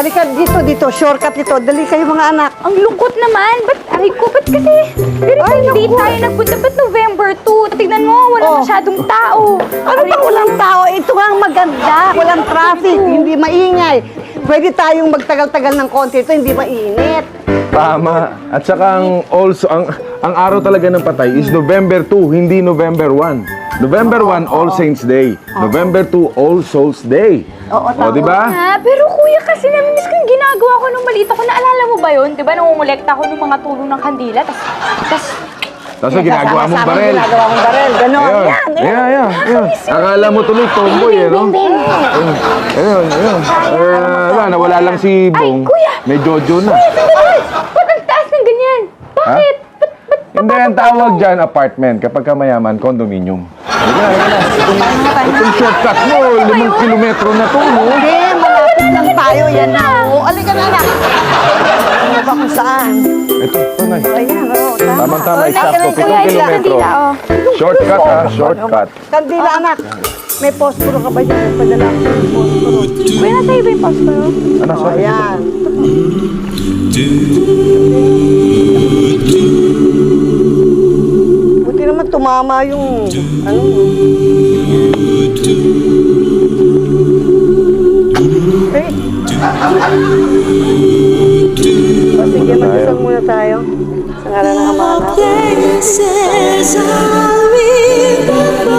Halika dito. Shortcut ito. Dali kayo mga anak. Ang lungkot naman. Aray ko, ba't kasi? Pero hindi tayo nagpunta. Ba't November 2? Tignan mo, wala masyadong tao. Ano ba walang tao? Ito nga ang maganda. Walang traffic, hindi maingay. Pwede tayong magtagal-tagal ng konti ito, hindi mainit. Tama. At saka ang araw talaga ng patay is November 2, hindi November 1. November 1, All Saints Day. November 2, All Souls Day. Oo, O, di ba? Pero kuya, kasi namimiss ko yung ginagawa ko nung maliit ako. Naalala mo ba yun? Di ba nangungulekta ako ng mga tulong ng kandila? Tapos ginagawa mong barel. Ginagawa mong barel. Ganon. Ayan. Akala mo tuloy tomboy, eh, no? Ayun. Wala, nawala lang si Bong. Ay, kuya! May Jojo na. Ba't ang taas ng ganyan? Bakit? Hindi, ang tawag dyan, apartment. Kapag ka mayaman, condominium. Itong shortcut mo, 5 kilometro na to, no? Hindi, malapit lang tayo. Yan na. Alika na anak. Ano ba kung saan? Ito, tunay. Ayan, tama. Tamang-tama, eksakto, 7 kuya, kilometro. kandila, Shortcut, ha? Shortcut. Kandila anak. May posporo ka ba dyan? Padala ko ng posporo. Kuya, nasa iba yung posporo? Ano, sorry. Ayan. Buti naman tumama yung ano. Eh. O sige, mag-isang muna tayo. Sa ngalan ng Ama na. Places I'll remember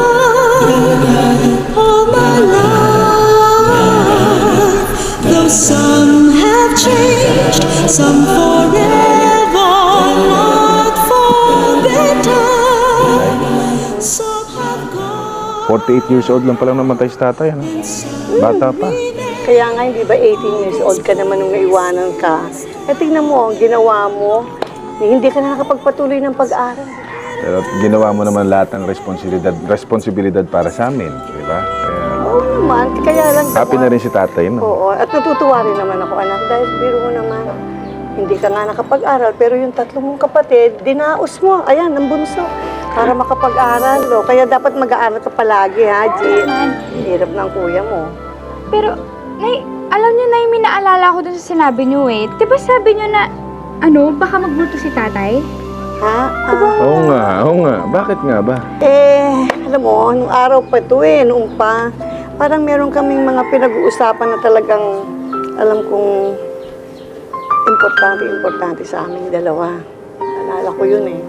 all my life. Though some have changed, some forever, not for better. Some have gone. 48 years old lang pala namatay si tatay, ano? Bata pa. Kaya nga, hindi ba 18 years old ka naman nung naiwanan ka? Eh, tingnan mo, ang ginawa mo, hindi ka na nakapagpatuloy ng pag-aaral. Pero ginawa mo naman lahat ng responsibilidad para sa amin, di ba? Oo naman, kaya lang... Happy na rin si tatay, no? Oo, at natutuwa rin naman ako, anak, dahil biro mo naman, hindi ka nga nakapag-aral, pero yung 3 mong kapatid, dinaos mo, ayan, ang bunso, para makapag-aral, no? Kaya dapat mag-aaral ka palagi, ha, Jit? Hirap ng kuya mo. Pero, Nay, alam niyo na yung minaalala ko dun sa sinabi niyo eh. Diba sabi niyo na, baka magmulto si tatay? Ha? Oo nga. Bakit nga ba? Alam mo, nung araw pa ito noong pa, parang meron kaming mga pinag-uusapan na talagang, alam kong, importante sa aming dalawa. Alala ko yun eh.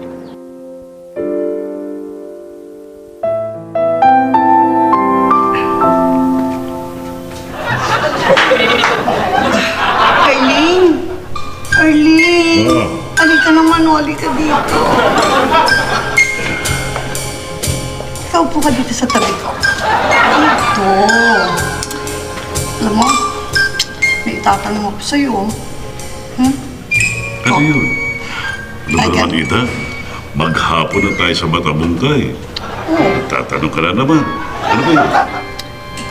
Arlene! Alika naman, alika dito. Ikaw po ka dito sa tabi ko. Ito. Alam mo, may itatanong ako sa'yo. Ano yun? Ano ba naman, Ida? Maghapon na tayo sa Matabungkay. Tatanong ka na naman. Ano ba yun?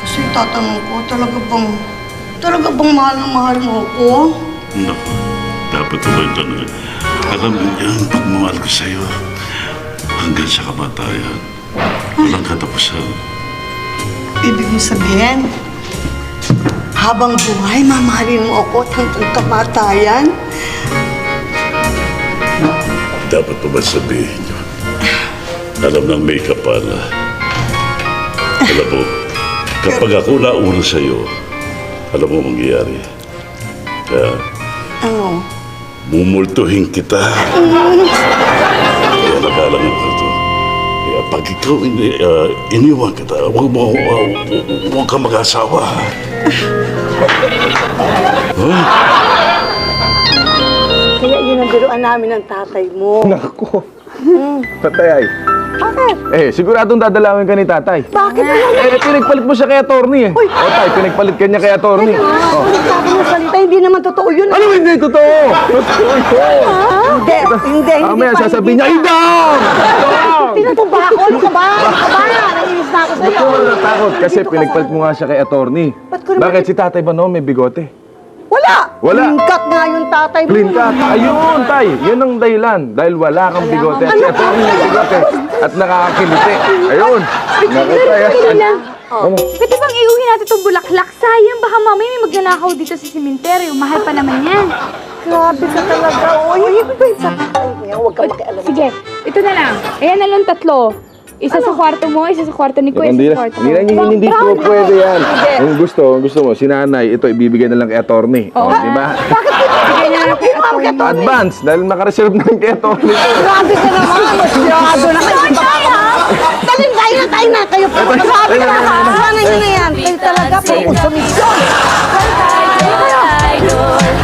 Kasi tatanong ko, talaga bang mahal na mahal mo ako? Naku, dapat ito ba yung tanong? Alam mo yan, pagmamahal ko sa'yo, hanggang sa kamatayan, walang katapusan. Ibig mo sabihin, habang buhay, mamahalin mo ako hanggang kamatayan? Dapat pa ba sabihin yun? Alam ng may kapala. Alam mo, kapag ako nauna sa'yo, alam mo mangyayari. Kaya, Ano? mumultuhin kita. Kaya nagalang ko ito. Kaya pag ikaw iniwan kita, huwag ka mag-asawa. Kaya yun ang biruan namin ng tatay mo. Naku. Tatay ay. Bakit? Siguradong dadalawin ka ni tatay. Bakit naman? Pinagpalit mo siya kay attorney, eh. Uy! O, tay, pinagpalit ka niya kay attorney. Oh. Sabi ng salita, hindi naman totoo yun. Ano hindi totoo? Totoo ito. Hindi Mamaya pa, sasabihin niya, hindi pa. Idang! Tinutumba ako, ano ka ba? Naiinis na ako Ba't sa'yo. ka mo natakot? Kasi pinagpalit mo nga siya kay attorney. Ba't ko naman- Bakit si tatay ba no may bigote? Wala! Wala. Clean cut nga yung tatay mo. Clean cut. Ayun, tay. Yun ang dahilan. Dahil wala kang bigote. At si attorney may bigote. At nakakakiliti. Ayun. Nakita yan. Pwede bang iuhin natin itong bulaklak? Sayang, baka mamaya may magnanakaw magnanakaw dito sa simenteryo. Mahal pa naman yan. Grabe ka talaga. Uy, wait, sa tatay niya. Huwag ka makialam. Sige, ito na lang. Ayan na lang 3. Isa sa kwarto mo, isa sa kwarto ni Kuya, Hindi isa na, sa kwarto hindi mo. na, hindi po pwede yan. Sige. Ang gusto mo, si nanay, ito ibibigay na lang kay attorney. O, di ba? Bigay na lang kay attorney. Advance, dahil nakareserve na lang kay attorney. Grabe ka naman. Masyado naman. Dali, tayo na. Kayo po. Grabe ka naman. Sana yun na yan. Kayo talaga po. Konsumisyon. Idol,